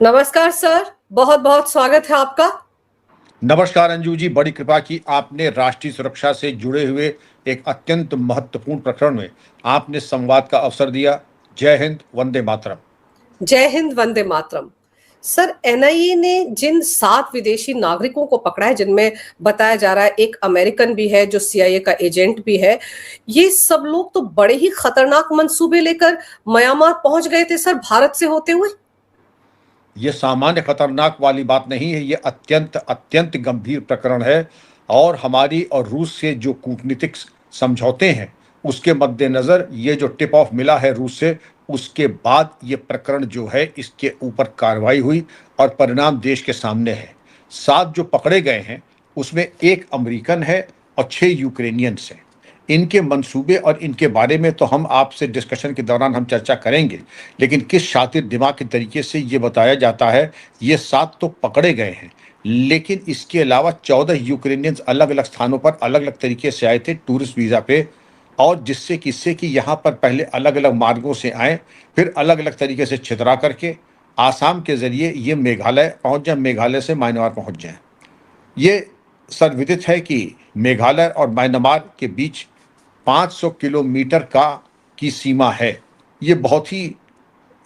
नमस्कार सर, बहुत बहुत स्वागत है आपका। नमस्कार अंजू जी, बड़ी कृपा की आपने राष्ट्रीय सुरक्षा से जुड़े हुए एक अत्यंत महत्वपूर्ण प्रकरण में आपने संवाद का अवसर दिया। जय हिंद, वंदे मातरम। जय हिंद, वंदे मातरम। सर, एनआईए ने जिन 7 विदेशी नागरिकों को पकड़ा है, जिनमें बताया जा रहा है एक अमेरिकन भी है जो सीआईए का एजेंट भी है, ये सब लोग तो बड़े ही खतरनाक मंसूबे लेकर म्यांमार पहुंच गए थे सर, भारत से होते हुए। ये सामान्य खतरनाक वाली बात नहीं है, ये अत्यंत अत्यंत गंभीर प्रकरण है। और हमारी और रूस से जो कूटनीतिक समझौते हैं उसके मद्देनज़र ये जो टिप ऑफ मिला है रूस से, उसके बाद ये प्रकरण जो है इसके ऊपर कार्रवाई हुई और परिणाम देश के सामने है। 7 जो पकड़े गए हैं उसमें 1 अमेरिकन है और 6 यूक्रेनियंस हैं। इनके मंसूबे और इनके बारे में तो हम आपसे डिस्कशन के दौरान हम चर्चा करेंगे, लेकिन किस शातिर दिमाग के तरीके से ये बताया जाता है। ये 7 तो पकड़े गए हैं, लेकिन इसके अलावा 14 यूक्रेनियंस अलग अलग स्थानों पर अलग अलग तरीके से आए थे टूरिस्ट वीज़ा पे, और जिससे किससे कि यहाँ पर पहले अलग अलग मार्गों से आए, फिर अलग अलग तरीके से छितरा करके आसाम के ज़रिए ये मेघालय पहुँच जाए, मेघालय से म्यांमार पहुँच जाएँ। ये सर्वविदित है कि मेघालय और म्यांमार के बीच 500 किलोमीटर का की सीमा है। ये बहुत ही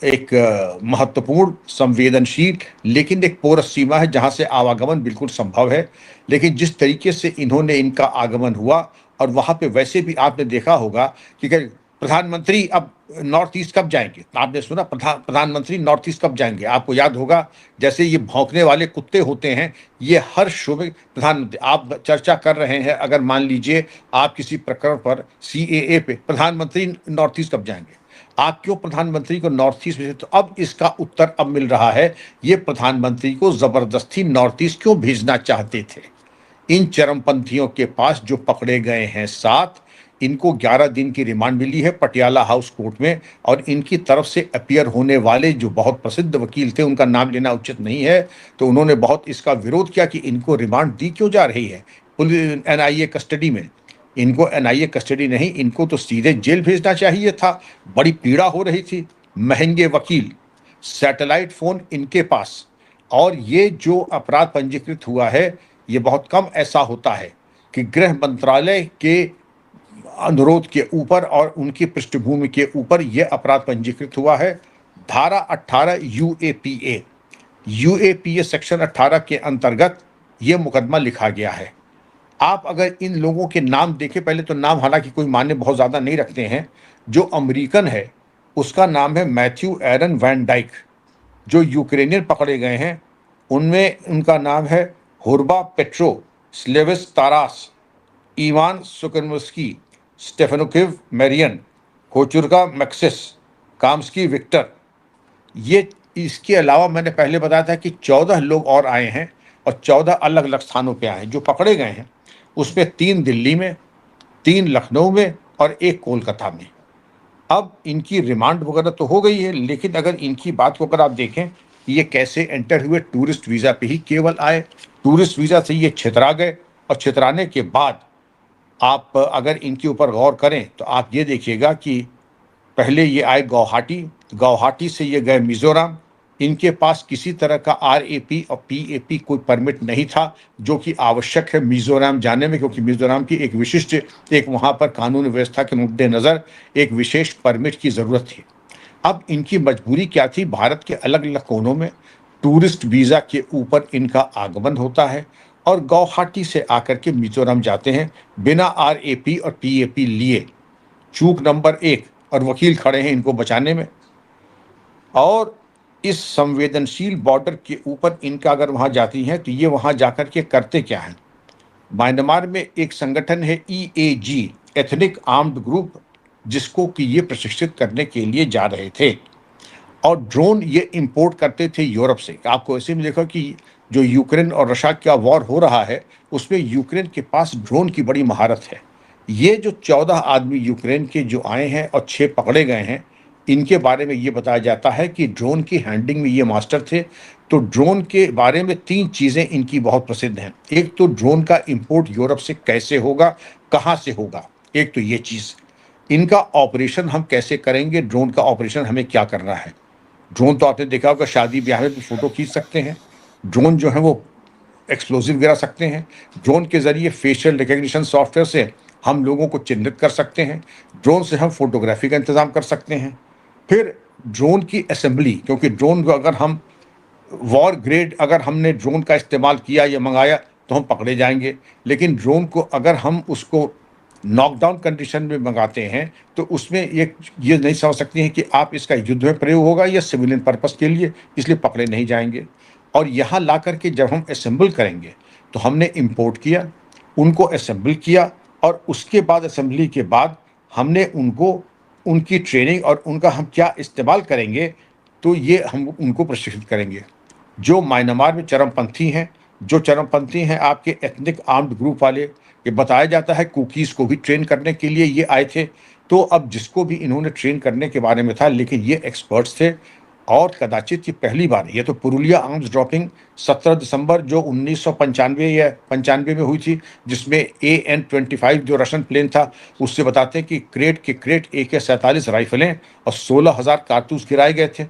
एक महत्वपूर्ण, संवेदनशील, लेकिन एक पोरस सीमा है जहाँ से आवागमन बिल्कुल संभव है। लेकिन जिस तरीके से इन्होंने इनका आगमन हुआ, और वहाँ पे वैसे भी आपने देखा होगा कि प्रधानमंत्री अब नॉर्थ ईस्ट कब जाएंगे। आपने सुना प्रधानमंत्री नॉर्थ ईस्ट कब जाएंगे। आपको याद होगा, जैसे ये भौंकने वाले कुत्ते होते हैं, ये हर शोबे प्रधानमंत्री आप चर्चा कर रहे हैं। अगर मान लीजिए आप किसी प्रकरण पर सीएए पे, प्रधानमंत्री नॉर्थ ईस्ट कब जाएंगे, आप क्यों प्रधानमंत्री को नॉर्थ ईस्ट भेजे। तो अब इसका उत्तर अब मिल रहा है, ये प्रधानमंत्री को जबरदस्ती नॉर्थ ईस्ट क्यों भेजना चाहते थे। इन चरमपंथियों के पास जो पकड़े गए हैं 7, इनको 11 दिन की रिमांड मिली है पटियाला हाउस कोर्ट में, और इनकी तरफ से अपीयर होने वाले जो बहुत प्रसिद्ध वकील थे, उनका नाम लेना उचित नहीं है, तो उन्होंने बहुत इसका विरोध किया कि इनको रिमांड दी क्यों जा रही है पुलिस एनआईए कस्टडी में। इनको एनआईए कस्टडी नहीं, इनको तो सीधे जेल भेजना चाहिए था। बड़ी पीड़ा हो रही थी, महंगे वकील, सैटेलाइट फोन इनके पास, और ये जो अपराध पंजीकृत हुआ है, ये बहुत कम ऐसा होता है कि गृह मंत्रालय के अनुरोध के ऊपर और उनकी पृष्ठभूमि के ऊपर यह अपराध पंजीकृत हुआ है। धारा 18 यूएपीए, यूएपीए सेक्शन 18 के अंतर्गत यह मुकदमा लिखा गया है। आप अगर इन लोगों के नाम देखें, पहले तो नाम हालांकि कोई मान्य बहुत ज़्यादा नहीं रखते हैं। जो अमेरिकन है उसका नाम है मैथ्यू एरन वैन डाइक। जो यूक्रेनियन पकड़े गए हैं उनमें उनका नाम है Hurba Petro, Slavis Taras, Ivan Sukanvsky, Stefanokiv Marian, Kochurka Maksis, Kamsky Victor. ये इसके अलावा मैंने पहले बताया था कि 14 लोग और आए हैं, और 14 अलग अलग स्थानों पे आए हैं। जो पकड़े गए हैं उसमें 3 दिल्ली में, 3 लखनऊ में और 1 कोलकाता में। अब इनकी रिमांड वगैरह तो हो गई है, लेकिन अगर इनकी बात को अगर आप देखें, ये कैसे एंटर हुए, टूरिस्ट वीज़ा पे ही केवल आए। टूरिस्ट वीज़ा से ये छितरा गए, और छितराने के बाद आप अगर इनके ऊपर गौर करें तो आप ये देखिएगा कि पहले ये आए गुवाहाटी, गुवाहाटी से ये गए मिज़ोरम। इनके पास किसी तरह का आरएपी और पीएपी कोई परमिट नहीं था, जो कि आवश्यक है मिज़ोरम जाने में, क्योंकि मिज़ोरम की एक विशिष्ट, एक वहाँ पर कानून व्यवस्था के मद्देनज़र एक विशेष परमिट की ज़रूरत थी। अब इनकी मजबूरी क्या थी, भारत के अलग अलग कोनों में टूरिस्ट वीज़ा के ऊपर इनका आगमन होता है, और गुवाहाटी से आकर के मिज़ोरम जाते हैं बिना आरएपी और पीएपी लिए। चूक नंबर 1, और वकील खड़े हैं इनको बचाने में। और इस संवेदनशील बॉर्डर के ऊपर इनका अगर वहाँ जाती हैं तो ये वहाँ जाकर के करते क्या हैं। म्यांमार में एक संगठन है ईएजी, एथनिक आर्म्ड ग्रुप, जिसको कि ये प्रशिक्षित करने के लिए जा रहे थे, और ड्रोन ये इंपोर्ट करते थे यूरोप से। आपको ऐसे में देखो कि जो यूक्रेन और रशिया का वॉर हो रहा है उसमें यूक्रेन के पास ड्रोन की बड़ी महारत है। ये जो 14 आदमी यूक्रेन के जो आए हैं और 6 पकड़े गए हैं, इनके बारे में ये बताया जाता है कि ड्रोन की हैंडलिंग में ये मास्टर थे। तो ड्रोन के बारे में 3 चीज़ें इनकी बहुत प्रसिद्ध हैं। एक तो ड्रोन का इंपोर्ट यूरोप से कैसे होगा, कहाँ से होगा, एक तो ये चीज़। इनका ऑपरेशन हम कैसे करेंगे, ड्रोन का ऑपरेशन हमें क्या करना है। ड्रोन तो आपने देखा होगा, शादी ब्याह में भी फोटो खींच सकते हैं। ड्रोन जो है वो एक्सप्लोजिव गिरा सकते हैं। ड्रोन के जरिए फेशियल रिकग्निशन सॉफ्टवेयर से हम लोगों को चिन्हित कर सकते हैं। ड्रोन से हम फोटोग्राफी का इंतजाम कर सकते हैं। फिर ड्रोन की असेंबली, क्योंकि ड्रोन को अगर हम वॉर ग्रेड अगर हमने ड्रोन का इस्तेमाल किया या मंगाया तो हम पकड़े जाएंगे। लेकिन ड्रोन को अगर हम उसको नॉकडाउन कंडीशन में मंगाते हैं तो उसमें ये नहीं समझ सकती हैं कि आप इसका युद्ध में प्रयोग होगा या सिविलियन पर्पस के लिए, इसलिए पकड़े नहीं जाएंगे। और यहाँ ला करके जब हम असेंबल करेंगे तो हमने इंपोर्ट किया, उनको असेंबल किया, और उसके बाद असेंबली के बाद हमने उनको उनकी ट्रेनिंग और उनका हम क्या इस्तेमाल करेंगे, तो ये हम उनको प्रशिक्षित करेंगे। जो म्यांमार में चरमपंथी हैं, जो चरमपंथी हैं आपके एथनिक आर्म्ड ग्रुप वाले, ये बताया जाता है कुकीज़ को भी ट्रेन करने के लिए ये आए थे। तो अब जिसको भी इन्होंने ट्रेन करने के बारे में था, लेकिन ये एक्सपर्ट्स थे। और कदाचित ये पहली बार, ये तो पुरुलिया आर्म्स ड्रॉपिंग 17 दिसंबर जो 1995 या 95 में हुई थी, जिसमें AN-25 जो रशियन प्लेन था, उससे बताते हैं कि क्रेट के क्रेट AK-47 राइफलें और 16,000 कारतूस गिराए गए थे।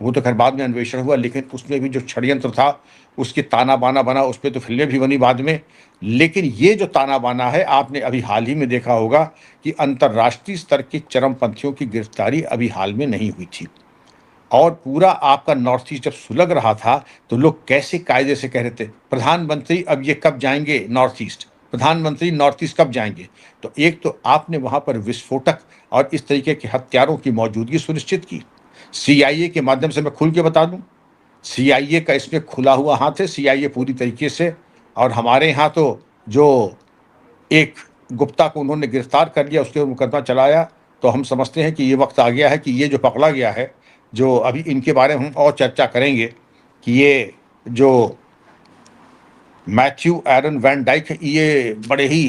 वो तो खैर बाद में अन्वेषण हुआ, लेकिन उसमें भी जो षड्यंत्र था, उसकी ताना बाना बना, उस पे तो फिल्में भी बनी बाद में। लेकिन ये जो ताना बाना है, आपने अभी हाल ही में देखा होगा कि अंतर्राष्ट्रीय स्तर के चरमपंथियों की गिरफ्तारी अभी हाल में नहीं हुई थी। और पूरा आपका नॉर्थ ईस्ट जब सुलग रहा था तो लोग कैसे कायदे से कह रहे थे, प्रधानमंत्री अब ये कब जाएंगे नॉर्थ ईस्ट, प्रधानमंत्री नॉर्थ ईस्ट कब जाएंगे। तो एक तो आपने वहां पर विस्फोटक और इस तरीके के हथियारों की मौजूदगी सुनिश्चित की। CIA के माध्यम से मैं खुल के बता दूं, CIA का इसमें खुला हुआ हाथ है। CIA पूरी तरीके से, और हमारे यहाँ तो जो एक गुप्ता को उन्होंने गिरफ्तार कर लिया, उसके मुकदमा चलाया। तो हम समझते हैं कि ये वक्त आ गया है कि ये जो पकड़ा गया है, जो अभी इनके बारे में हम और चर्चा करेंगे कि ये जो मैथ्यू एरन वैन डाइक है, ये बड़े ही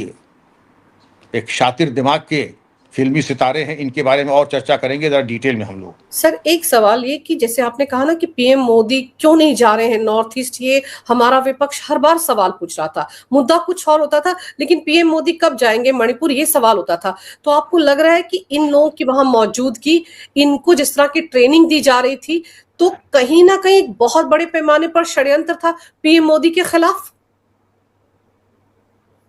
एक शातिर दिमाग के फिल्मी सितारे हैं। इनके बारे में और चर्चा करेंगे ज़रा डिटेल में हम लोग। सर एक सवाल ये कि जैसे आपने कहा ना कि पीएम मोदी क्यों नहीं जा रहे हैं नॉर्थ ईस्ट, ये हमारा विपक्ष हर बार सवाल पूछ रहा था। मुद्दा कुछ और होता था, लेकिन पीएम मोदी कब जाएंगे मणिपुर, ये सवाल होता था। तो आपको लग रहा है कि इन लोगों की वहां मौजूदगी, इनको जिस तरह की ट्रेनिंग दी जा रही थी, तो कहीं ना कहीं बहुत बड़े पैमाने पर षड्यंत्र था पीएम मोदी के खिलाफ?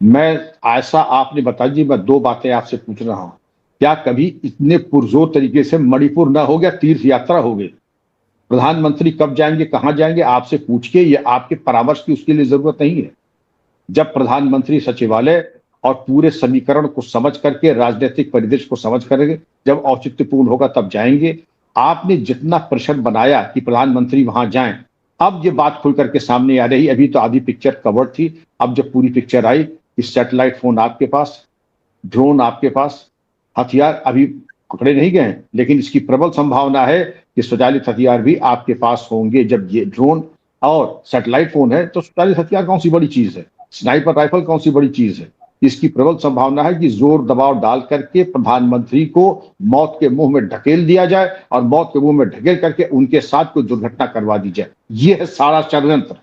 मैं ऐसा आपने बता दी, मैं दो बातें आपसे पूछ रहा हूं। क्या कभी इतने पुरजोर तरीके से मणिपुर ना हो गया, तीर्थ यात्रा हो गई? प्रधानमंत्री कब जाएंगे, कहां जाएंगे, आपसे पूछ के, ये आपके परामर्श की उसके लिए जरूरत नहीं है। जब प्रधानमंत्री सचिवालय और पूरे समीकरण को समझ करके, राजनीतिक परिदृश्य को समझ करके जब औचित्यपूर्ण होगा तब जाएंगे। आपने जितना प्रश्न बनाया कि प्रधानमंत्री वहां जाएं, अब ये बात खुल करके सामने आ रही। अभी तो आधी पिक्चर कवर्ड थी, अब जब पूरी पिक्चर आई कि सैटेलाइट फोन आपके पास, ड्रोन आपके पास, हथियार अभी पकड़े नहीं गए हैं, लेकिन इसकी प्रबल संभावना है कि स्वचालित हथियार भी आपके पास होंगे। जब ये ड्रोन और सैटेलाइट फोन है तो स्वचालित हथियार कौन सी बड़ी चीज है, स्नाइपर राइफल कौन सी बड़ी चीज है। इसकी प्रबल संभावना है कि जोर दबाव डाल करके प्रधानमंत्री को मौत के मुंह में ढकेल दिया जाए और मौत के मुंह में ढकेल करके उनके साथ कोई दुर्घटना करवा दी जाए। ये है सारा षड्यंत्र।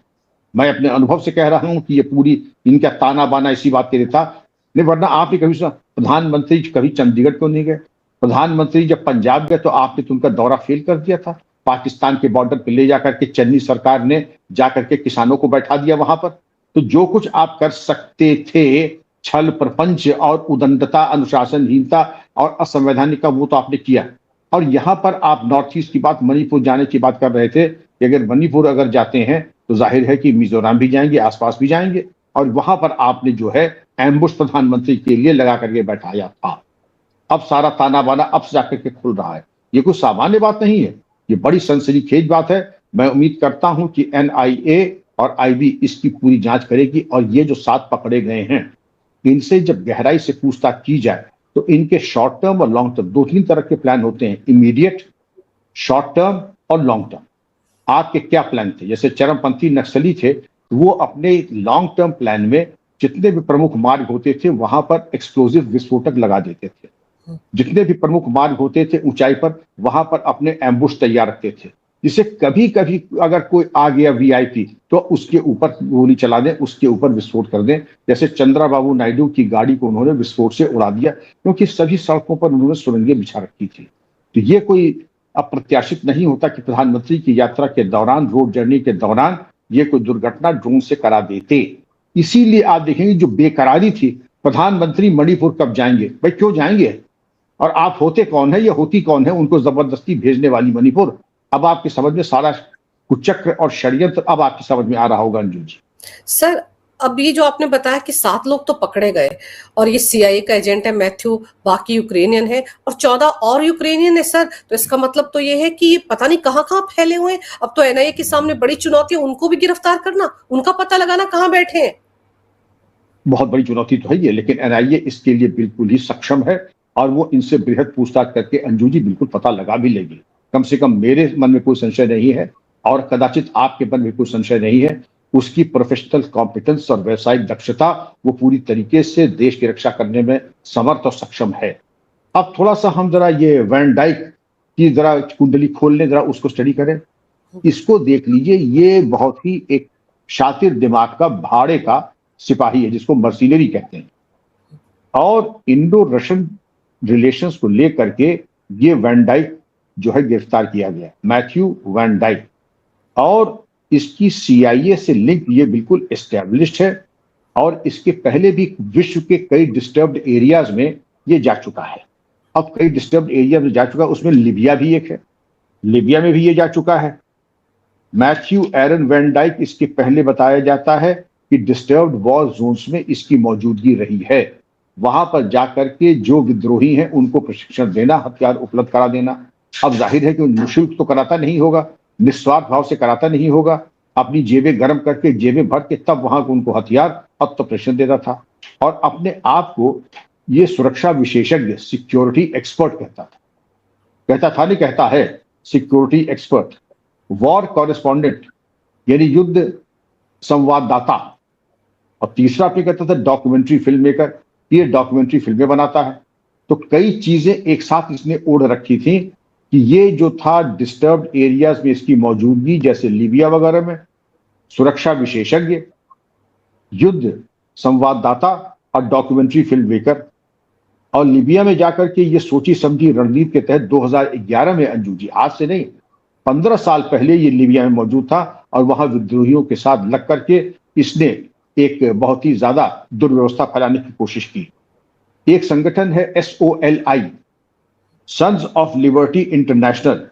मैं अपने अनुभव से कह रहा हूं कि ये पूरी इनका ताना बाना इसी बात के लिए था। नहीं, वरना आपने कभी सुना प्रधानमंत्री कभी चंडीगढ़ क्यों नहीं गए? प्रधानमंत्री जब पंजाब गए तो आपने तो उनका दौरा फेल कर दिया था। पाकिस्तान के बॉर्डर पे ले जाकर के चन्नी सरकार ने जाकर के किसानों को बैठा दिया वहां पर। तो जो कुछ आप कर सकते थे, छल प्रपंच और उदंडता, अनुशासनहीनता और असंवैधानिक का, वो तो आपने किया। और यहां पर आप नॉर्थ ईस्ट की बात, मणिपुर जाने की बात कर रहे थे कि अगर मणिपुर अगर जाते हैं तो जाहिर है कि मिजोरम भी जाएंगे, आसपास भी जाएंगे, और वहां पर आपने जो है एम्बुश प्रधानमंत्री के लिए लगा करके बैठाया था। अब सारा ताना बाना अब से जाकर के खुल रहा है। ये कोई सामान्य बात नहीं है, ये बड़ी सनसनीखेज बात है। मैं उम्मीद करता हूं कि NIA और IB इसकी पूरी जांच करेगी, और ये जो 7 पकड़े गए हैं, इनसे जब गहराई से पूछताछ की जाए तो इनके शॉर्ट टर्म और लॉन्ग टर्म 2-3 तरह के प्लान होते हैं, इमीडिएट, शॉर्ट टर्म और लॉन्ग टर्म। आपके क्या प्लान थे? जैसे चरमपंथी नक्सली थे, वो अपने लॉन्ग टर्म प्लान में जितने भी प्रमुख मार्ग होते थे वहां पर एक्सप्लोजिव विस्फोटक लगा देते थे। जितने भी प्रमुख मार्ग होते थे ऊंचाई पर, वहां पर अपने एम्बुश तैयार रखते थे, जिसे कभी कभी अगर कोई आ गया VIP तो उसके ऊपर गोली चला दें, उसके ऊपर विस्फोट कर दें। जैसे चंद्रबाबू नायडू की गाड़ी को उन्होंने विस्फोट से उड़ा दिया, क्योंकि सभी सड़कों पर उन्होंने सुरंगें बिछा रखी थी। तो ये कोई अप्रत्याशित नहीं होता कि प्रधानमंत्री की यात्रा के दौरान, रोड जर्नी के दौरान ये कोई दुर्घटना ड्रोन से करा देते। इसीलिए आप देखेंगे जो बेकरारी थी, प्रधानमंत्री मणिपुर कब जाएंगे, भाई क्यों जाएंगे, और आप होते कौन है या होती कौन है उनको जबरदस्ती भेजने वाली मणिपुर। अब आपकी समझ में सारा कुचक्र और षड्यंत्र अब आपकी समझ में आ रहा होगा अंजू जी। सर, अब ये जो आपने बताया कि 7 लोग तो पकड़े गए और ये सीआईए का एजेंट है मैथ्यू, बाकी यूक्रेनियन है और 14 और यूक्रेनियन है सर, तो इसका मतलब तो ये है कि ये पता नहीं कहाँ-कहाँ फैले हुए हैं। अब तो एनआईए के सामने बड़ी चुनौती है उनको भी गिरफ्तार करना, उनका पता लगाना कहाँ बैठे हैं। बहुत बड़ी चुनौती तो है ये, लेकिन एनआईए इसके लिए बिल्कुल ही सक्षम है और वो इनसे बृहद पूछताछ करके अंजू जी बिल्कुल पता लगा भी लेगी। कम से कम मेरे मन में कोई संशय नहीं है और कदाचित आपके मन में कोई संशय नहीं है, उसकी प्रोफेशनल कॉम्पिटेंस और व्यावसायिक दक्षता वो पूरी तरीके से देश की रक्षा करने में समर्थ और सक्षम है। अब थोड़ा सा हम जरा ये वैन डाइक की जरा कुंडली खोल लें, जरा उसको स्टडी करें, इसको देख लीजिए। ये बहुत ही एक शातिर दिमाग का, भाड़े का सिपाही है जिसको मर्सिनरी कहते हैं, और इंडो रशियन रिलेशंस को लेकर के ये वैन डाइक जो है गिरफ्तार किया गया, मैथ्यू वैन डाइक, और इसकी सीआईए से लिंक ये बिल्कुल एस्टेब्लिश्ड है और इसके पहले भी विश्व के कई डिस्टर्ब्ड एरियाज में ये जा चुका है। अब कई डिस्टर्ब्ड एरिया में जा चुका है, उसमें लीबिया भी एक है, लीबिया में भी ये जा चुका है। मैथ्यू एरन वैन डाइक, इसके पहले बताया जाता है कि डिस्टर्ब्ड वॉर जोन्स में इसकी मौजूदगी रही है, वहां पर जाकर के जो विद्रोही हैं उनको प्रशिक्षण देना, हथियार उपलब्ध करा देना। अब जाहिर है कि निःशुल्क तो कराता नहीं होगा, निस्वार्थ भाव से कराता नहीं होगा, अपनी जेबें गर्म करके, जेबें भर के तब वहां उनको हथियार और प्रशिक्षण देता था, और अपने आप को ये सुरक्षा विशेषज्ञ, सिक्योरिटी एक्सपर्ट कहता था नहीं, कहता है सिक्योरिटी एक्सपर्ट, वॉर कॉरेस्पॉन्डेंट यानी युद्ध संवाददाता, और तीसरा अपने कहता था डॉक्यूमेंट्री फिल्म मेकर, ये डॉक्यूमेंट्री फिल्में बनाता है। तो कई चीजें एक साथ इसने ओढ़ रखी थी कि ये जो था डिस्टर्ब्ड एरियाज में इसकी मौजूदगी, जैसे लीबिया वगैरह में, सुरक्षा विशेषज्ञ, युद्ध संवाददाता और डॉक्यूमेंट्री फिल्म मेकर। और लीबिया में जाकर के ये सोची समझी रणनीति के तहत 2011 में अंजू जी, आज से नहीं 15 साल पहले ये लीबिया में मौजूद था और वहां विद्रोहियों के साथ लग करके इसने एक बहुत ही ज्यादा दुर्व्यवस्था फैलाने की कोशिश की। एक संगठन है SOLI, sons of liberty international,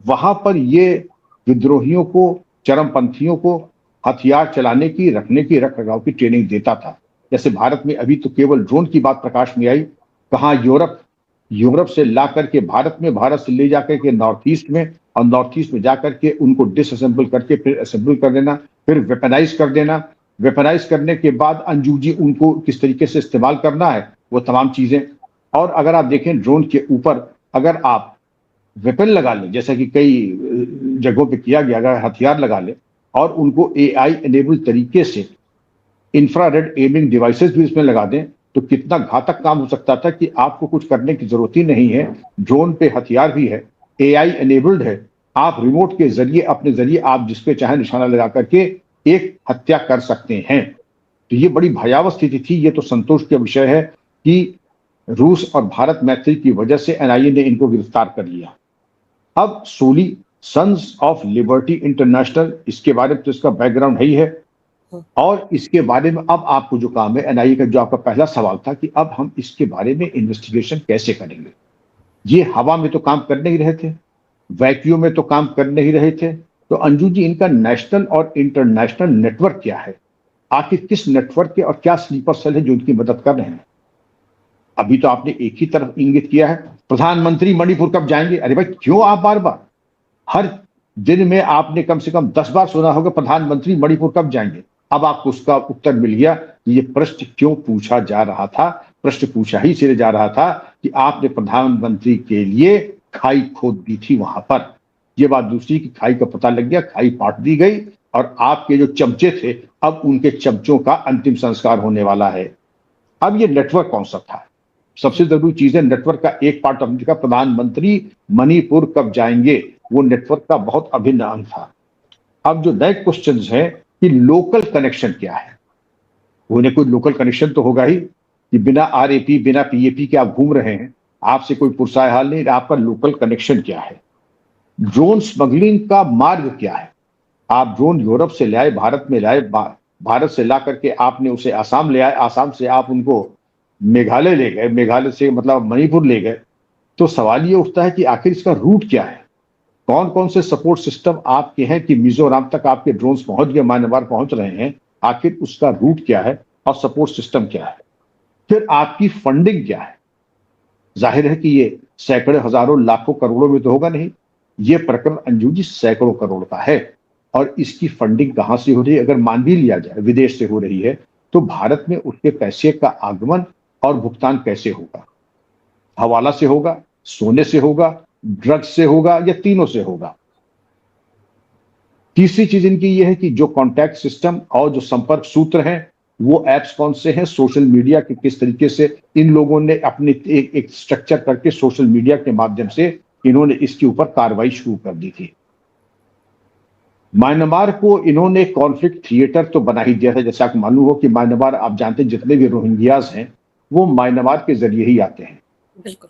वहां पर ये विद्रोहियों को, चरमपंथियों को हथियार चलाने की, रखने की, रख रखाव की ट्रेनिंग देता था। जैसे भारत में अभी तो केवल ड्रोन की बात प्रकाश में आई, कहाँ यूरोप से ला करके भारत में, भारत से ले जाकर के नॉर्थ ईस्ट में, और नॉर्थ ईस्ट में जाकर के उनको डिसअसेंबल करके फिर असेंबल कर देना, फिर वेपनाइज कर देना, वेपनाइज करने के बाद अंजू जी उनको किस तरीके से इस्तेमाल करना है, वो तमाम चीजें। और अगर आप देखें ड्रोन के ऊपर अगर आप वेपन लगा लें, जैसा कि कई जगहों पे किया गया, अगर हथियार लगा लें और उनको AI एनेबल तरीके से इंफ्रारेड एमिंग डिवाइसेस भी इसमें लगा दें, तो कितना घातक काम हो सकता था कि आपको कुछ करने की जरूरत ही नहीं है। ड्रोन पे हथियार भी है, AI एनेबल्ड है, आप रिमोट के जरिए, अपने जरिए आप जिसपे चाहे निशाना लगा करके एक हत्या कर सकते हैं। तो ये बड़ी भयावह स्थिति थी। ये तो संतोष का विषय है कि रूस और भारत मैत्री की वजह से NIA ने इनको गिरफ्तार कर लिया। अब सोली, सन्स ऑफ लिबर्टी इंटरनेशनल, इसके बारे में तो इसका बैकग्राउंड है ही है, और इसके बारे में अब आपको जो काम है, NIA का जो आपका पहला सवाल था कि अब हम इसके बारे में इन्वेस्टिगेशन कैसे करेंगे। ये हवा में तो काम कर नहीं रहे थे, वैक्यूम में तो काम कर नहीं रहे थे, तो अंजू जी इनका नेशनल और इंटरनेशनल नेटवर्क क्या है, आखिर किस नेटवर्क के और क्या स्लीपर सेल है जो उनकी मदद कर रहे हैं। अभी तो आपने एक ही तरफ इंगित किया है, प्रधानमंत्री मणिपुर कब जाएंगे। अरे भाई क्यों आप बार बार, हर दिन में आपने कम से कम 10 बार सुना होगा प्रधानमंत्री मणिपुर कब जाएंगे। अब आपको उसका उत्तर मिल गया कि ये प्रश्न क्यों पूछा जा रहा था। प्रश्न पूछा ही इसलिए जा रहा था कि आपने प्रधानमंत्री के लिए खाई खोद दी थी वहां पर। ये बात दूसरी की खाई का पता लग गया, खाई पाट दी गई और आपके जो चमचे थे अब उनके चमचों का अंतिम संस्कार होने वाला है। अब ये नेटवर्क कौन सा था, सबसे जरूरी चीज है नेटवर्क का एक पार्ट का प्रधानमंत्री मणिपुर कब जाएंगे, वो नेटवर्क का बहुत अभिन्न अंग था। अब जो नए क्वेश्चन है कि लोकल कनेक्शन क्या है, उन्हें कोई लोकल कनेक्शन तो होगा ही कि बिना RAP बिना PAP के आप घूम रहे हैं, आपसे कोई पुरसाए हाल नहीं, आपका लोकल कनेक्शन क्या है। ड्रोन स्मगलिंग का मार्ग क्या है? आप ड्रोन यूरोप से लाए, भारत में लाए, भारत से ला करके आपने उसे आसाम ले आए, आसाम से आप उनको मेघालय ले गए, मेघालय से मतलब मणिपुर ले गए। तो सवाल ये उठता है कि आखिर इसका रूट क्या है? कौन कौन से सपोर्ट सिस्टम आपके हैं कि मिजोरम तक आपके ड्रोन्स पहुंच गए, म्यांमार पहुंच रहे हैं? आखिर उसका रूट क्या है और सपोर्ट सिस्टम क्या है? फिर आपकी फंडिंग क्या है? जाहिर है कि ये सैकड़ों, हजारों, लाखों, करोड़ों में तो होगा नहीं। ये प्रकरण अंजू जी सैकड़ों करोड़ का है। और इसकी फंडिंग कहां से हो रही है? अगर मान भी लिया जाए विदेश से हो रही है, तो भारत में उसके पैसे का आगमन और भुगतान कैसे होगा? हवाला से होगा, सोने से होगा, ड्रग्स से होगा, या तीनों से होगा? तीसरी चीज इनकी यह है कि जो कॉन्टैक्ट सिस्टम और जो संपर्क सूत्र हैं, वो एप्स कौन से हैं, सोशल मीडिया के किस तरीके से इन लोगों ने अपने एक स्ट्रक्चर करके सोशल मीडिया के माध्यम से इन्होंने इसके ऊपर कार्रवाई शुरू कर दी थी। म्यांमार को इन्होंने कॉन्फ्लिक्ट थिएटर तो बना ही दिया था। जैसे आपको मालूम हो कि म्यांमार, आप जानते हैं, जितने भी रोहिंग्यास हैं वो म्यांमार के जरिए ही आते हैं।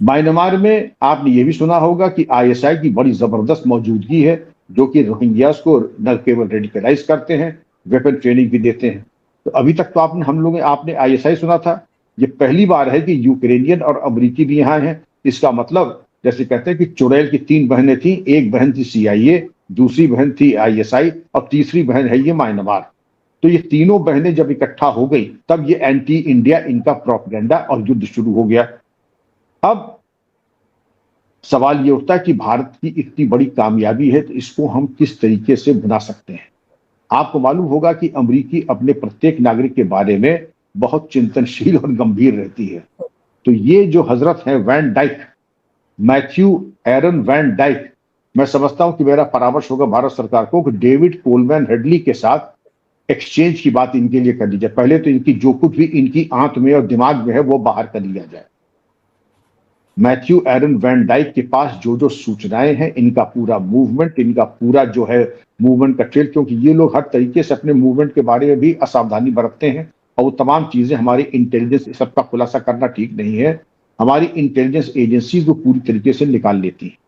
म्यांमार में आपने ये भी सुना होगा कि आईएसआई की बड़ी जबरदस्त मौजूदगी है, जो कि रोहिंग्यास को न केवल रेडिकलाइज करते हैं, वेपन ट्रेनिंग भी देते हैं। तो अभी तक तो आपने आईएसआई सुना था। ये पहली बार है कि यूक्रेनियन और अमरीकी भी यहाँ हैं। इसका मतलब जैसे कहते हैं कि चुड़ैल की 3 बहनें थी, एक बहन थी सीआईए, दूसरी बहन थी आईएसआई और तीसरी बहन है ये म्यांमार। तो ये तीनों बहनें जब इकट्ठा हो गई, तब ये एंटी इंडिया इनका प्रोपेगेंडा और युद्ध शुरू हो गया। अब सवाल ये उठता है कि भारत की इतनी बड़ी कामयाबी है, तो इसको हम किस तरीके से बना सकते हैं? आपको मालूम होगा कि अमेरिकी अपने प्रत्येक नागरिक के बारे में बहुत चिंतनशील और गंभीर रहती है। तो ये जो हजरत है van Dyke, Matthew Aaron Van Dyke, मैं समझता हूं कि मेरा परामर्श होगा भारत सरकार को कि डेविड कोलमैन हेडली के साथ एक्सचेंज की बात इनके लिए कर ली जाए। पहले तो इनकी जो कुछ भी इनकी आंत में और दिमाग में है वो बाहर कर लिया जाए। मैथ्यू एरन वैन डाइक के पास जो जो सूचनाएं हैं, इनका पूरा मूवमेंट, इनका पूरा जो है मूवमेंट का ट्रेल, क्योंकि ये लोग हर तरीके से अपने मूवमेंट के बारे में भी असावधानी बरतते हैं और वो तमाम चीजें हमारी इंटेलिजेंस, सबका खुलासा करना ठीक नहीं है, हमारी इंटेलिजेंस एजेंसीज वो पूरी तरीके से निकाल लेती है।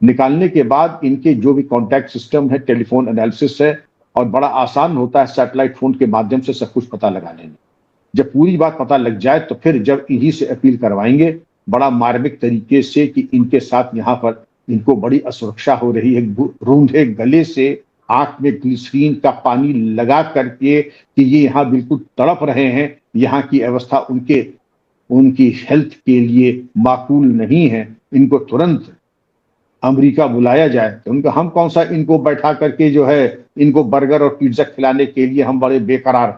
निकालने के बाद इनके जो भी कॉन्टैक्ट सिस्टम है, टेलीफोन एनालिसिस है, और बड़ा आसान होता है सैटेलाइट फोन के माध्यम से सब कुछ पता लगा लेना। जब पूरी बात पता लग जाए तो फिर जब इन्हीं से अपील करवाएंगे बड़ा मार्मिक तरीके से कि इनके साथ यहाँ पर इनको बड़ी असुरक्षा हो रही है, रूंधे गले से आंख में ग्लिसरीन का पानी लगा करके कि ये यहाँ बिल्कुल तड़प रहे हैं, यहाँ की अवस्था उनकी हेल्थ के लिए माकूल नहीं है, इनको तुरंत अमेरिका बुलाया जाए। तो उनका हम कौन सा इनको बैठा करके जो है इनको बर्गर और पिज्जा खिलाने के लिए हम बड़े बेकरार।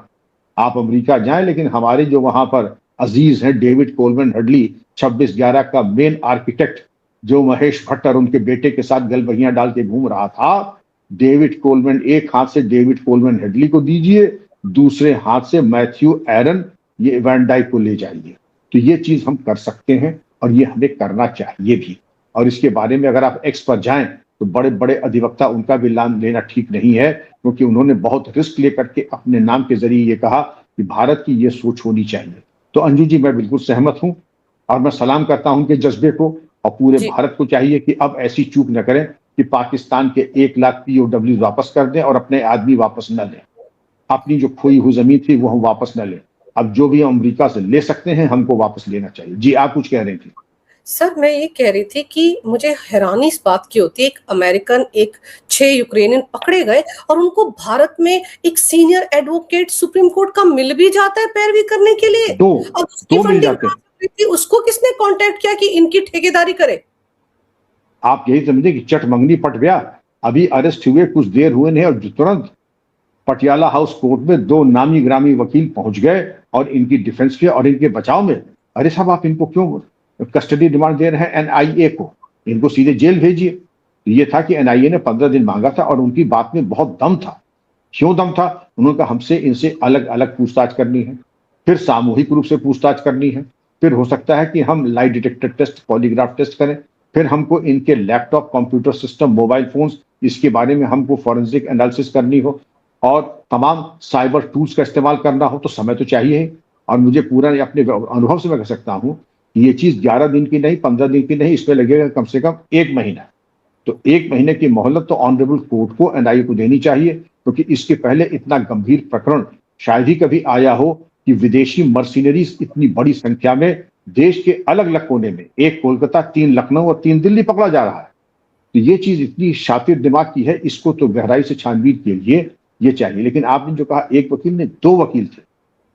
आप अमेरिका जाएं, लेकिन हमारे जो वहां पर अजीज हैं डेविड कोलमैन हेडली, 26/11 का मेन आर्किटेक्ट, जो महेश भट्ट और उनके बेटे के साथ गलबहियां डाल के घूम रहा था, डेविड कोलमैन, एक हाथ से डेविड कोलमैन हेडली को दीजिए, दूसरे हाथ से मैथ्यू एरन ये वैन डाइक को ले जाइए। तो ये चीज हम कर सकते हैं और ये हमें करना चाहिए भी। और इसके बारे में अगर आप एक्स पर जाएं तो बड़े बड़े अधिवक्ता, उनका भी नाम लेना ठीक नहीं है, क्योंकि उन्होंने बहुत रिस्क लेकर के अपने नाम के जरिए ये कहा कि भारत की ये सोच होनी चाहिए। तो अंजू जी, मैं बिल्कुल सहमत हूं और मैं सलाम करता हूं उनके जज्बे को, और पूरे भारत को चाहिए कि अब ऐसी चूक न करें कि पाकिस्तान के 1 लाख POW वापस कर दें और अपने आदमी वापस न लें। अपनी जो खोई हुई जमीन थी वो हम वापस न लें। अब जो भी अमेरिका से ले सकते हैं हमको वापस लेना चाहिए। जी, आप कुछ कह रहे थे? सर, मैं ये कह रही थी कि मुझे हैरानी इस बात की होती है, एक अमेरिकन, 6 यूक्रेनियन पकड़े गए और उनको भारत में एक सीनियर एडवोकेट सुप्रीम कोर्ट का मिल भी जाता है पैरवी करने के लिए। और उसकी फंडिंग उसको किसने कांटेक्ट किया कि इनकी ठेकेदारी करे? आप यही समझे कि चट मंगनी पट गया। अभी अरेस्ट हुए कुछ देर हुए नहीं और तुरंत पटियाला हाउस कोर्ट में 2 नामी ग्रामी वकील पहुंच गए और इनकी डिफेंस किया और इनके बचाव में। अरे साहब, आप इनको क्यों कस्टडी डिमांड दे रहे हैं एनआईए को? इनको सीधे जेल भेजिए। ये था कि एनआईए ने 15 दिन मांगा था और उनकी बात में बहुत दम था। क्यों दम था? उन्होंने कहा हमसे इनसे अलग अलग पूछताछ करनी है, फिर सामूहिक रूप से पूछताछ करनी है, फिर हो सकता है कि हम lie detector test, polygraph test करें, फिर हमको इनके laptop, computer system, mobile phones, इसके बारे में हमको फॉरेंसिक एनालिसिस करनी हो और तमाम साइबर टूल्स का इस्तेमाल करना हो, तो समय तो चाहिए ही। और मुझे पूरा अपने अनुभव से मैं कह सकता हूं ये चीज 11 दिन की नहीं, 15 दिन की नहीं, इसमें लगेगा कम से कम 1 महीना। तो 1 महीने की मोहलत तो ऑनरेबल कोर्ट को एनआईए को देनी चाहिए, क्योंकि इसके पहले इतना गंभीर प्रकरण शायद ही कभी आया हो कि विदेशी मर्सिनरीज इतनी बड़ी संख्या में देश के अलग अलग कोने में, 1 कोलकाता, 3 लखनऊ और 3 दिल्ली पकड़ा जा रहा है। तो ये चीज इतनी शातिर दिमाग की है, इसको तो गहराई से छानबीन के लिए ये चाहिए। लेकिन आपने जो कहा, एक वकील ने 2 वकील थे,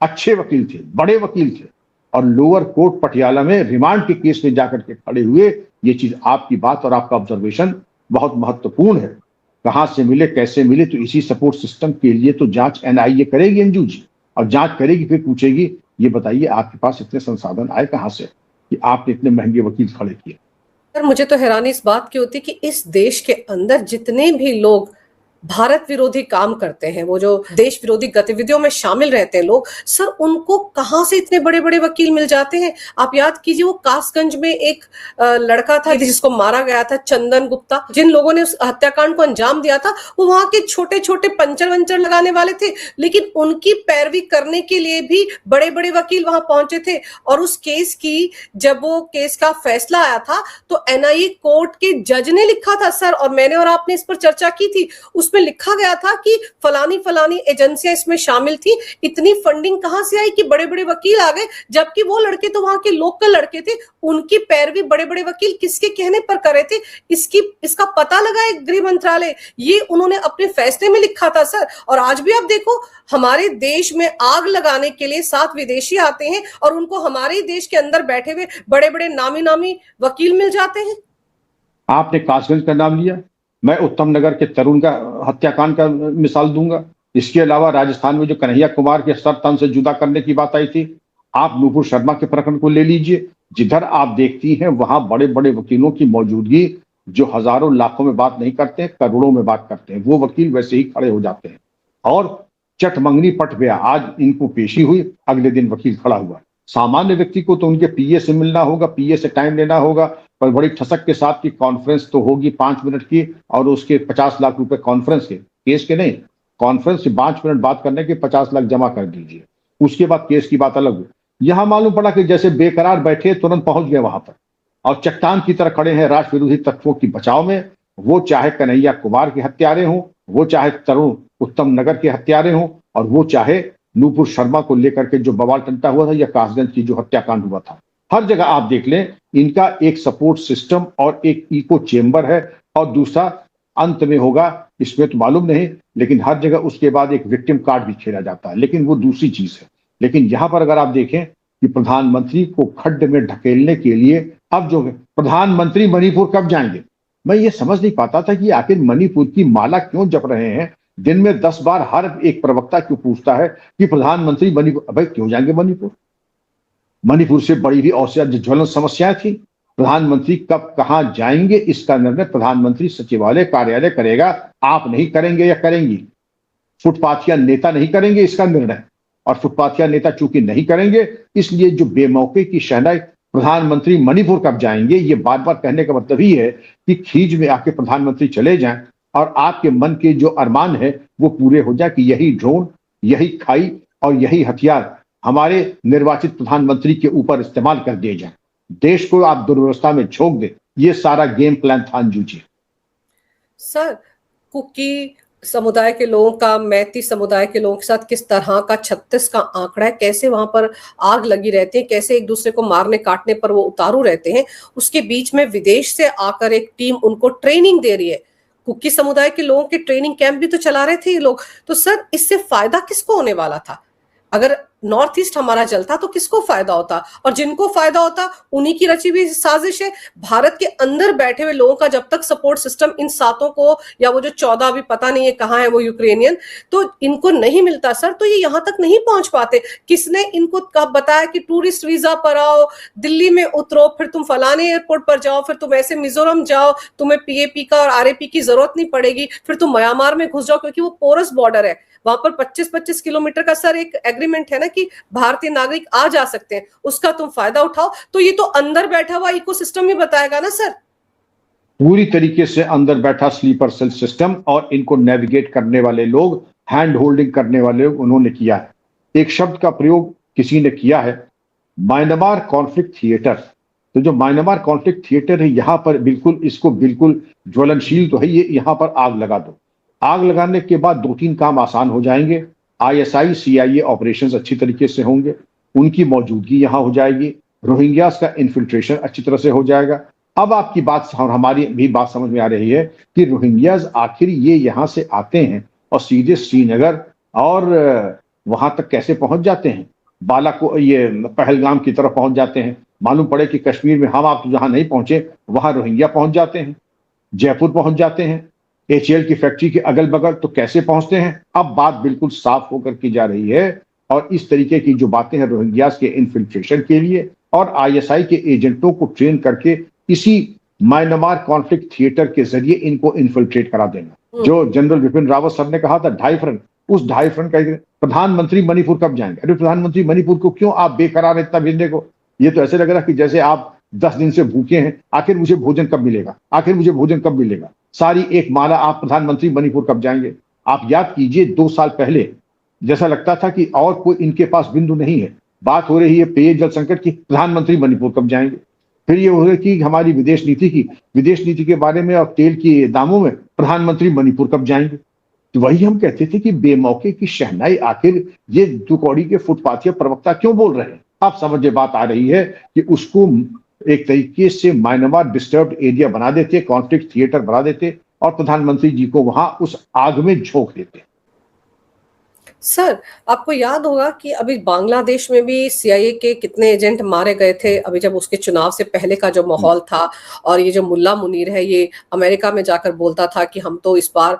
अच्छे वकील थे, बड़े वकील थे, और लोअर कोर्ट पटियाला में रिमांड के केस में जाकर के खड़े हुए। ये चीज आपकी बात और आपका ऑब्जर्वेशन बहुत महत्वपूर्ण है। कहां से मिले, कैसे मिले, तो इसी सपोर्ट सिस्टम के लिए तो जांच एनआईए करेगी अंजू जी, और जांच करेगी फिर पूछेगी ये बताइए आपके पास इतने संसाधन आए कहां से कि आपने इतने महंगे वकील खड़े किए। सर मुझे तो हैरानी इस बात की होती कि इस देश के अंदर जितने भी लोग भारत विरोधी काम करते हैं, वो जो देश विरोधी गतिविधियों में शामिल रहते हैं लोग, सर उनको कहां से इतने बड़े बड़े वकील मिल जाते हैं? आप याद कीजिए, वो कासगंज में एक लड़का था जिसको मारा गया था, चंदन गुप्ता, जिन लोगों ने उस हत्याकांड को अंजाम दिया था, वो वहां के छोटे छोटे पंचर वंचर लगाने वाले थे, लेकिन उनकी पैरवी करने के लिए भी बड़े बड़े वकील वहां पहुंचे थे। और उस केस की, जब वो केस का फैसला आया था, तो एनआईए कोर्ट के जज ने लिखा था सर, और मैंने और आपने इस पर चर्चा की थी, उसमें लिखा गया था कि फलानी फलानी एजेंसियां इसमें शामिल थी। इतनी फंडिंग कहां से आई कि बड़े बड़े वकील आ गए, जबकि वो लड़के तो वहां के लोकल लड़के थे, उनकी पैरवी बड़े बड़े वकील किसके कहने पर करे थे? इसका पता लगाए गृह मंत्रालय, ये उन्होंने अपने फैसले में लिखा था सर। और आज भी आप देखो, हमारे देश में आग लगाने के लिए 7 विदेशी आते हैं और उनको हमारे ही देश के अंदर बैठे हुए बड़े बड़े नामी नामी वकील मिल जाते हैं। आपने कासगंज का नाम लिया, मैं उत्तम नगर के तरुण का हत्याकांड का मिसाल दूंगा। इसके अलावा राजस्थान में जो कन्हैया कुमार के सर तन से जुदा करने की बात आई थी, आप नूपुर शर्मा के प्रकरण को ले लीजिए। जिधर आप देखती हैं वहां बड़े बड़े वकीलों की मौजूदगी, जो हजारों लाखों में बात नहीं करते, करोड़ों में बात करते हैं, वो वकील वैसे ही खड़े हो जाते हैं। और चटमंगनी पट गया, आज इनको पेशी हुई, अगले दिन वकील खड़ा हुआ। सामान्य व्यक्ति को तो उनके पीए से मिलना होगा, पीए से टाइम लेना होगा, पर बड़ी ठसक के साथ की कॉन्फ्रेंस तो होगी 5 मिनट की, और उसके 50 लाख रुपए कॉन्फ्रेंस के, केस के नहीं, कॉन्फ्रेंस से 5 मिनट बात करने के 50 लाख जमा कर दीजिए, उसके बाद केस की बात अलग हुई। यहां मालूम पड़ा कि जैसे बेकरार बैठे तुरंत पहुंच गए वहां पर, और चट्टान की तरह खड़े हैं राष्ट्र विरोधी तत्वों की बचाव में। वो चाहे कन्हैया कुमार के हत्यारे हों, वो चाहे तरुण उत्तम नगर के हत्यारे हों, और वो चाहे नूपुर शर्मा को लेकर के जो बवाल टंटा हुआ था, या कासगंज की जो हत्याकांड हुआ था। हर जगह आप देख लें, इनका एक सपोर्ट सिस्टम और एक इको चेंबर है, और दूसरा अंत में होगा, इसमें तो मालूम नहीं, लेकिन हर जगह उसके बाद एक विक्टिम कार्ड भी खेला जाता है, लेकिन वो दूसरी चीज है। लेकिन यहां पर अगर आप देखें कि प्रधानमंत्री को खड्ड में ढकेलने के लिए अब जो प्रधानमंत्री मणिपुर कब जाएंगे, मैं ये समझ नहीं पाता था कि आखिर मणिपुर की माला क्यों जप रहे हैं। दिन में 10 बार हर एक प्रवक्ता क्यों पूछता है कि प्रधानमंत्री मणिपुर, भाई क्यों जाएंगे मणिपुर? मणिपुर से बड़ी भी और ज्वलंत समस्याएं थी। प्रधानमंत्री कब कहां जाएंगे, इसका निर्णय प्रधानमंत्री सचिवालय कार्यालय करेगा, आप नहीं करेंगे या करेंगी। फुटपाथिया नेता नहीं करेंगे इसका निर्णय, और फुटपाथिया नेता चूंकि नहीं करेंगे, इसलिए जो बेमौके की शहनाई प्रधानमंत्री मणिपुर कब जाएंगे, ये बार बार कहने का मतलब ही है कि खींच में आके प्रधानमंत्री चले जाएं और आपके मन के जो अरमान है वो पूरे हो जाए, कि यही ड्रोन, यही खाई और यही हथियार हमारे निर्वाचित प्रधानमंत्री के ऊपर इस्तेमाल कर दिए जाए, देश को आप दुर्व्यवस्था में झोंक दे। ये सारा गेम प्लान था अंजू जी। सर, कुकी समुदाय के लोगों का मैती समुदाय के लोगों के साथ किस तरह का 36 का आंकड़ा है, कैसे वहां पर आग लगी रहती है, कैसे एक दूसरे को मारने काटने पर वो उतारू रहते हैं, उसके बीच में विदेश से आकर एक टीम उनको ट्रेनिंग दे रही है। कुकी समुदाय के लोगों के ट्रेनिंग कैंप भी तो चला रहे थे ये लोग। तो सर, इससे फायदा किसको होने वाला था? अगर नॉर्थ ईस्ट हमारा जलता तो किसको फायदा होता? और जिनको फायदा होता उन्हीं की रची हुई साजिश है। भारत के अंदर बैठे हुए लोगों का जब तक सपोर्ट सिस्टम इन 7 को, या वो जो 14 अभी पता नहीं है कहाँ है वो यूक्रेनियन, तो इनको नहीं मिलता सर, तो ये यहाँ तक नहीं पहुंच पाते। किसने इनको कब बताया कि टूरिस्ट वीजा पर आओ, दिल्ली में उतरो, फिर तुम फलाने एयरपोर्ट पर जाओ, फिर तुम ऐसे मिजोरम जाओ, तुम्हें पीएपी का और आरएपी की जरूरत नहीं पड़ेगी, फिर तुम म्यांमार में घुस जाओ, क्योंकि वो पोरस बॉर्डर है, वहां पर 25-25 किलोमीटर का सर एक एग्रीमेंट है ना कि भारतीय नागरिक आ जा सकते हैं, उसका तुम फायदा उठाओ। तो ये तो अंदर बैठा हुआ इकोसिस्टम ही बताएगा ना सर। पूरी तरीके से अंदर बैठा स्लीपर सेल सिस्टम, और इनको नेविगेट करने वाले लोग, हैंड होल्डिंग करने वाले लोग, उन्होंने किया है। एक शब्द का प्रयोग किसी ने किया है, म्यांमार कॉन्फ्लिक्ट थिएटर। तो जो म्यांमार कॉन्फ्लिक्ट थिएटर है यहाँ पर बिल्कुल इसको बिल्कुल ज्वलनशील तो है ये, यहाँ पर आग लगा दो। आग लगाने के बाद 2-3 काम आसान हो जाएंगे। आईएसआई सीआईए ऑपरेशंस अच्छी तरीके से होंगे, उनकी मौजूदगी यहाँ हो जाएगी, रोहिंग्यास का इन्फिल्ट्रेशन अच्छी तरह से हो जाएगा। अब आपकी बात और हमारी भी बात समझ में आ रही है कि रोहिंग्यास आखिर ये यहाँ से आते हैं और सीधे श्रीनगर और वहां तक कैसे पहुंच जाते हैं, बालाकोट ये पहलगाम की तरफ पहुंच जाते हैं। मालूम पड़े कि कश्मीर में हम आप तो जहां नहीं पहुंचे वहां रोहिंग्या पहुंच जाते हैं, जयपुर पहुंच जाते हैं, एचएएल की फैक्ट्री के अगल बगल तो कैसे पहुंचते हैं। अब बात बिल्कुल साफ होकर की जा रही है और इस तरीके की जो बातें हैं रोहिंग्यास के इन्फिल्ट्रेशन के लिए और आईएसआई के एजेंटों को ट्रेन करके इसी म्यांमार कॉन्फ्लिक्ट थिएटर के जरिए इनको इन्फिल्ट्रेट करा देना। जो जनरल बिपिन रावत साहब ने कहा था 2.5 फ्रंट, उस 2.5 फ्रंट का प्रधानमंत्री मणिपुर कब जाएंगे? अरे प्रधानमंत्री मणिपुर को क्यों आप बेकरार इतना भेजने को? ये तो ऐसे लग रहा है कि जैसे आप 10 दिन से भूखे हैं, आखिर मुझे भोजन कब मिलेगा, आखिर मुझे भोजन कब मिलेगा। सारी एक माला आप प्रधानमंत्री मणिपुर कब जाएंगे। आप याद कीजिए 2 साल पहले जैसा लगता था कि और कोई इनके पास बिंदु नहीं है, बात हो रही है पेयजल संकट की, प्रधानमंत्री मणिपुर कब जाएंगे। फिर ये हो रहा है कि हमारी विदेश नीति के बारे में और तेल के दामों में प्रधानमंत्री मणिपुर कब जाएंगे। तो वही हम कहते थे कि बेमौके की शहनाई आखिर ये दुकौड़ी के फुटपाथिया प्रवक्ता क्यों बोल रहे हैं। अब समझ बात आ रही है कि उसको एक तरीके से म्यांमार डिस्टर्ब्ड एरिया बना देते, कॉन्फ्लिक्ट थिएटर बना देते और प्रधानमंत्री जी को वहां उस आग में झोंक देते। सर, आपको याद होगा कि अभी बांग्लादेश में भी सीआईए के कितने एजेंट मारे गए थे, अभी जब उसके चुनाव से पहले का जो माहौल था। और ये जो मुल्ला मुनीर है ये अमेरिका में जाकर बोलता था कि हम तो इस बार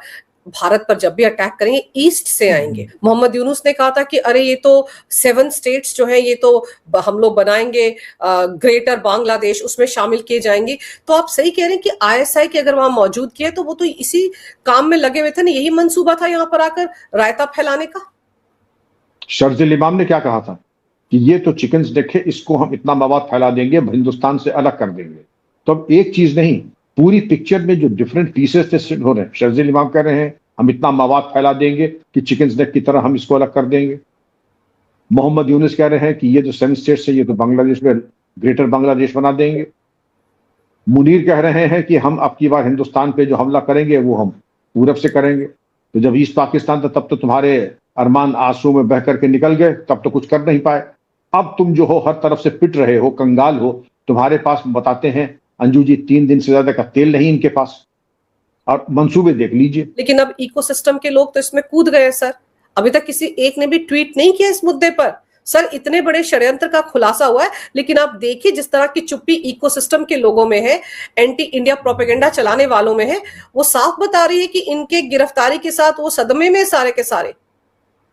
भारत पर जब भी अटैक करेंगे ईस्ट से आएंगे। मोहम्मद यूनुस ने कहा था कि अरे ये तो 7 स्टेट्स जो हैं ये तो हम लोग बनाएंगे, ग्रेटर बांग्लादेश उसमें शामिल किए जाएंगे। तो आप सही कह रहे हैं कि आईएसआई की अगर वहां मौजूद किया तो वो तो इसी काम में लगे हुए थे ना, यही मंसूबा था यहाँ पर आकर रायता फैलाने का। शर्जील इमाम ने क्या कहा था कि ये तो चिकन्स देखे, इसको हम इतना मवाद फैला देंगे, हिंदुस्तान से अलग कर देंगे। तो अब एक चीज नहीं, पूरी पिक्चर में जो डिफरेंट पीसेस थे हो रहे हैं। शर्जील इमाम कह रहे हैं हम इतना मवाद फैला देंगे कि चिकन्स नेक की तरह हम इसको अलग कर देंगे। मोहम्मद यूनुस कह रहे हैं कि ये जो 7 स्टेट्स है ये तो बांग्लादेश में ग्रेटर बांग्लादेश बना देंगे। मुनीर कह रहे हैं कि हम अब की बार हिंदुस्तान पे जो हमला करेंगे वो हम पूरब से करेंगे। तो जब ईस्ट पाकिस्तान था तब तो तुम्हारे अरमान आंसू में बह करके निकल गए, तब तो कुछ कर नहीं पाए। अब तुम जो हो हर तरफ से पिट रहे हो, कंगाल हो। तुम्हारे पास बताते हैं अंजू जी 3 दिन से ज्यादा का तेल नहीं इनके पास, और मंसूबे देख लीजिए। लेकिन अब इकोसिस्टम के लोग तो इसमें कूद गए सर, अभी तक किसी एक ने भी ट्वीट नहीं किया इस मुद्दे पर। सर इतने बड़े षड्यंत्र का खुलासा हुआ है, लेकिन आप देखिए जिस तरह की चुप्पी इकोसिस्टम के लोगों में है, एंटी इंडिया प्रोपेगेंडा चलाने वालों में है, वो साफ बता रही है कि इनके गिरफ्तारी के साथ वो सदमे में सारे के सारे।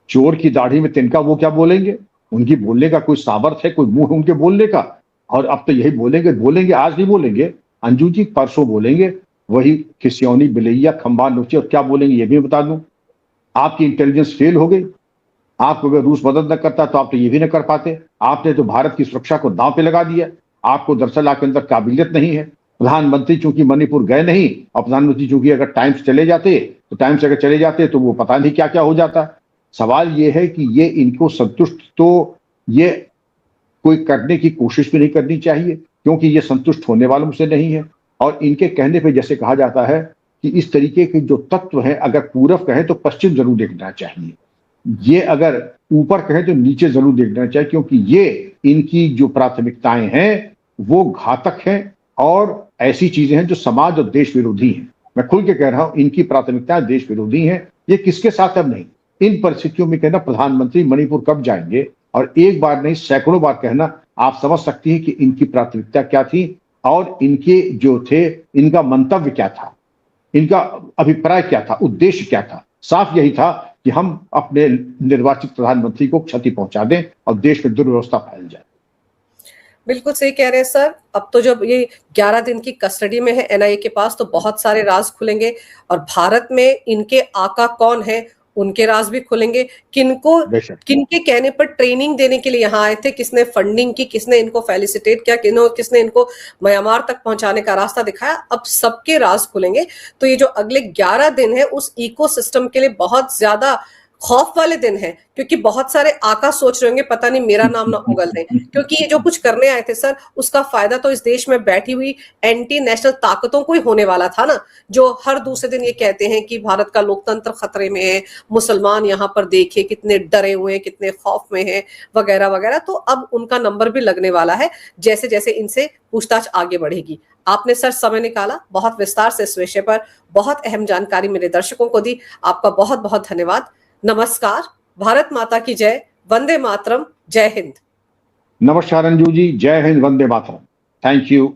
चोर की दाढ़ी में तिनका, वो क्या बोलेंगे? उनकी बोलने का कोई सामर्थ्य है, कोई मुंह है उनके बोलने का? और अब तो यही बोलेंगे, आज नहीं बोलेंगे अंजू जी, परसों बोलेंगे वही खिसियौनी बिलैया खंबा नोचे। और क्या बोलेंगे ये भी बता दूं, आपकी इंटेलिजेंस फेल हो गई। आपको अगर रूस मदद न करता तो आप तो ये भी न कर पाते। आपने तो भारत की सुरक्षा को दांव पे लगा दिया। आपको दरअसल आपके अंदर काबिलियत नहीं है। प्रधानमंत्री चूंकि मणिपुर गए नहीं, और प्रधानमंत्री चूंकि अगर टाइम से चले जाते तो वो पता नहीं क्या क्या हो जाता। सवाल ये है कि ये इनको संतुष्ट तो ये कोई करने की कोशिश भी नहीं करनी चाहिए, क्योंकि ये संतुष्ट होने वालों से नहीं है। और इनके कहने पे जैसे कहा जाता है कि इस तरीके के जो तत्व हैं, अगर पूरब कहें तो पश्चिम जरूर देखना चाहिए, ये अगर ऊपर कहें तो नीचे जरूर देखना चाहिए, क्योंकि ये इनकी जो प्राथमिकताएं हैं वो घातक हैं और ऐसी चीजें हैं जो समाज और देश विरोधी हैं। मैं खुल के कह रहा हूं, इनकी प्राथमिकताएं देश विरोधी हैं। ये किसके साथ अब नहीं, इन परिस्थितियों में कहना प्रधानमंत्री मणिपुर कब जाएंगे, और एक बार नहीं सैकड़ों बार कहना, आप समझ सकती हैं कि इनकी प्राथमिकता क्या थी और इनके जो थे, इनका मंतव्य क्या था, इनका अभिप्राय क्या था, उद्देश्य क्या था। साफ यही था कि हम अपने निर्वाचित प्रधानमंत्री को क्षति पहुंचा दें और देश में दुर्व्यवस्था फैल जाए। बिल्कुल सही कह रहे हैं सर। अब तो जब ये 11 दिन की कस्टडी में है एनआईए के पास, तो बहुत सारे राज खुलेंगे और भारत में इनके आका कौन है उनके राज भी खुलेंगे। किनके कहने पर ट्रेनिंग देने के लिए यहाँ आए थे, किसने फंडिंग की, किसने इनको फेलिसिटेट किया, किसने इनको म्यांमार तक पहुंचाने का रास्ता दिखाया, अब सबके राज खुलेंगे। तो ये जो अगले 11 दिन है उस इकोसिस्टम के लिए बहुत ज्यादा खौफ वाले दिन है, क्योंकि बहुत सारे आका सोच रहे होंगे पता नहीं मेरा नाम ना उगल दें, क्योंकि ये जो कुछ करने आए थे सर, उसका फायदा तो इस देश में बैठी हुई एंटी नेशनल ताकतों को ही होने वाला था ना, जो हर दूसरे दिन ये कहते हैं कि भारत का लोकतंत्र खतरे में है, मुसलमान यहाँ पर देखिए कितने डरे हुए हैं, कितने खौफ में हैं, वगैरह वगैरह। तो अब उनका नंबर भी लगने वाला है जैसे जैसे इनसे पूछताछ आगे बढ़ेगी। आपने सर समय निकाला, बहुत विस्तार से इस विषय पर बहुत अहम जानकारी मेरे दर्शकों को दी, आपका बहुत बहुत धन्यवाद। नमस्कार, भारत माता की जय, वंदे मातरम, जय हिंद। नमस्कार अंजू जी, जय हिंद, वंदे मातरम। Thank you.